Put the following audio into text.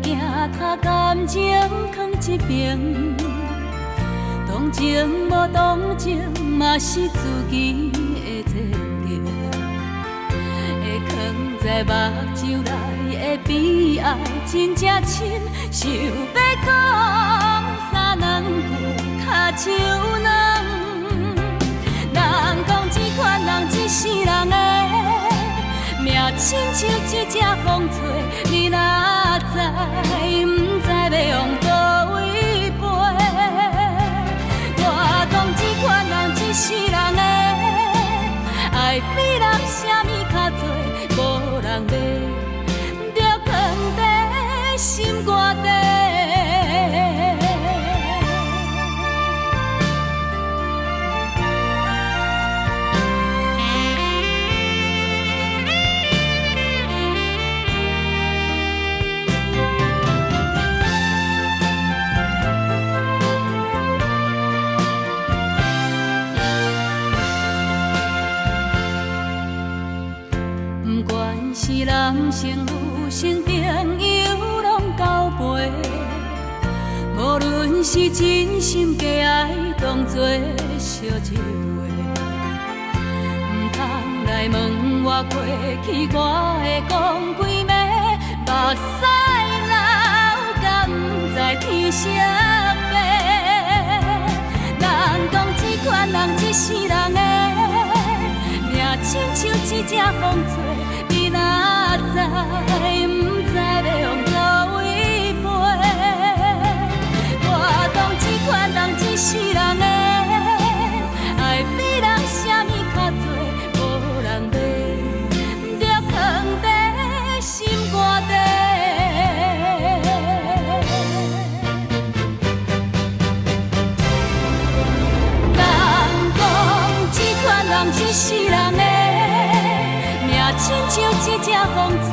行他感情放一边，同情无同情嘛是自己的前程，会藏在目睭内的悲哀真正深，想要讲三两句较手软。人讲这款人一世人的命亲像一只风吹，你若知，不知要往倒位飞。我讲这款人一世人的爱比人啥物较多，无人要，着放在心肝底。是男性女性朋友拢交陪，无论是真心假爱，当作烧一回。唔通来问我过去，我会讲几暝，目屎流，敢不知天色白。人讲这款人一世人的命，亲像一只风吹。你若知，不知要往倒位飞。我当这款人一世人的爱比人啥物较多，无人要，着放在心肝底。人讲这款人一世人的。亲像一只风吹，